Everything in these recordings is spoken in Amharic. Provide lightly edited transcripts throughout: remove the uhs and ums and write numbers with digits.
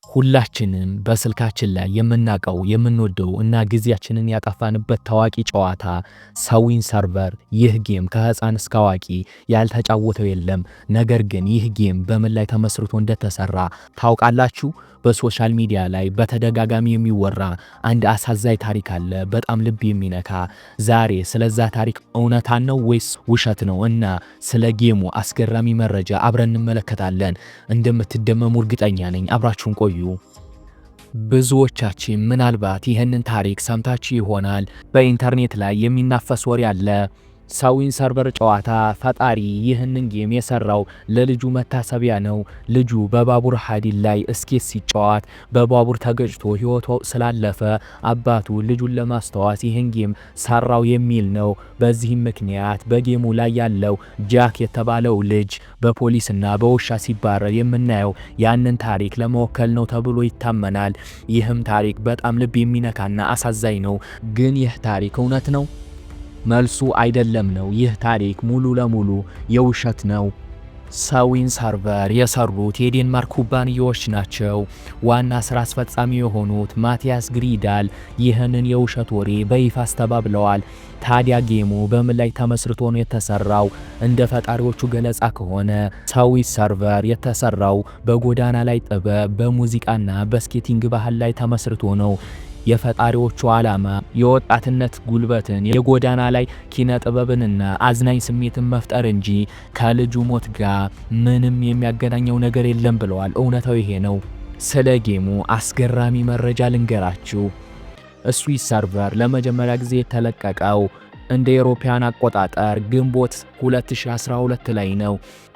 ሁላችንም በስልካችን ላይ የምናውቀው የምንወደው እና ጊዜያችንን ያጠፋንበት ታዋቂ ጨዋታ ሰዊን ሰርቨር። ይህ ጌም ከህፃን እስከ አዋቂ ያልተጫወተው የለም። ነገር ግን ይህ ጌም በምን ላይ ተመስርቶ እንደተሰራ ታውቃላችሁ? በሶሻል ሚዲያ ላይ በተደጋጋሚ የሚወራ አንድ አሳዛኝ ታሪክ አለ፣ በጣም ልብ የሚነካ። ዛሬ ስለዛ ታሪክ እውነታን ነው ወይስ ውሸት ነው እና ስለ ጌሙ አስገራሚ መረጃ አብረን እንመለከታለን። እንደምትደመሙ እርግጠኛ ነኝ። አብራችሁን ቆዩ። ብዙዎቻችን ምናልባት ይህንን ታሪክ ሰምታችሁ ይሆናል። በኢንተርኔት ላይ የሚናፈስ ወሬ አለ። ሰዊን ሰርቨር ጨዋታ ፈጣሪ ይህንን ጌም የሰራው ለልጁ መታሰቢያ ነው። ልጁ በባቡር ሀዲድ ላይ እስኬት ሲጫወት በባቡር ተገጭቶ ህይወቱ ስላለፈ አባቱ ልጁን ለማስታወስ ይህን ጌም ሰራው የሚል ነው። በዚህም ምክንያት በጌሙ ላይ ያለው ጃክ የተባለው ልጅ በፖሊስና በውሻ ሲባረር የምናየው ያንን ታሪክ ለመወከል ነው ተብሎ ይታመናል። ይህም ታሪክ በጣም ልብ የሚነካና አሳዛኝ ነው። ግን ይህ ታሪክ እውነት ነው? መልሱ አይደለም ነው። ይህ ታሪክ ሙሉ ለሙሉ የውሸት ነው። ሰዊን ሰርቨር የሰሩት የዴንማርክ ኩባንያዎች ናቸው። ዋና ስራ አስፈጻሚ የሆኑት ማቲያስ ግሪዳል ይህንን የውሸት ወሬ በይፋ አስተባብለዋል። ታዲያ ጌሙ በምን ላይ ተመስርቶ ነው የተሰራው? እንደ ፈጣሪዎቹ ገለጻ ከሆነ ሰዊን ሰርቨር የተሰራው በጎዳና ላይ ጥበብ፣ በሙዚቃና በስኬቲንግ ባህል ላይ ተመስርቶ ነው። የፈጣሪዎቹ ዓላማ የወጣትነት ጉልበትን፣ የጎዳና ላይ ኪነ ጥበብንና አዝናኝ ስሜትን መፍጠር እንጂ ከልጁ ሞት ጋር ምንም የሚያገናኘው ነገር የለም ብለዋል። እውነታው ይሄ ነው። ስለ ጌሙ አስገራሚ መረጃ ልንገራችሁ። ሰዊን ሰርቨር ለመጀመሪያ ጊዜ የተለቀቀው እንደ አውሮፓውያን አቆጣጠር ግንቦት 2012 ላይ ነው።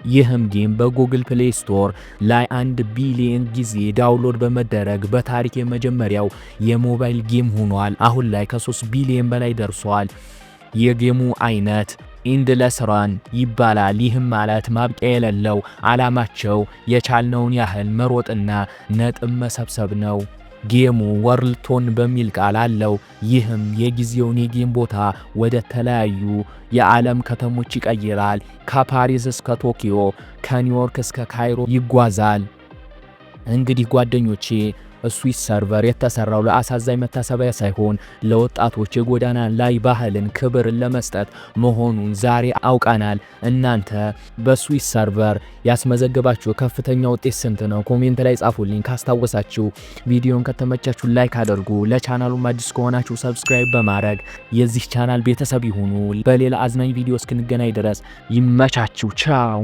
ይህም ጌም በጉግል ፕሌይ ስቶር ላይ 1 ቢሊዮን ጊዜ ዳውንሎድ በመደረግ በታሪክ የመጀመሪያው የሞባይል ጌም ሆኗል። አሁን ላይ ከ3 ቢሊዮን በላይ ደርሷል። የጌሙ አይነት ኢንድለስ ራን ይባላል። ይህም ማለት ማብቂያ የሌለው፣ ዓላማቸው የቻልነውን ያህል መሮጥና ነጥብ መሰብሰብ ነው። ጌሙ ወርልቶን በሚል ቃል አለው። ይህም የጊዜውን የጌም ቦታ ወደ ተለያዩ የዓለም ከተሞች ይቀይራል። ከፓሪስ እስከ ቶኪዮ፣ ከኒውዮርክ እስከ ካይሮ ይጓዛል። እንግዲህ ጓደኞቼ ሰዊን ሰርቨር የተሰራው ለአሳዛኝ መታሰቢያ ሳይሆን ለወጣቶች የጎዳና ላይ ባህልን ክብርን ለመስጠት መሆኑን ዛሬ አውቀናል። እናንተ በሰዊን ሰርቨር ያስመዘገባችሁ ከፍተኛ ውጤት ስንት ነው? ኮሜንት ላይ ጻፉልኝ። ካስታወሳችሁ ቪዲዮን ከተመቻችሁ ላይክ አድርጉ። ለቻናሉም አዲስ ከሆናችሁ ሰብስክራይብ በማድረግ የዚህ ቻናል ቤተሰብ ይሁኑ። በሌላ አዝናኝ ቪዲዮ እስክንገናኝ ድረስ ይመቻችሁ። ቻው።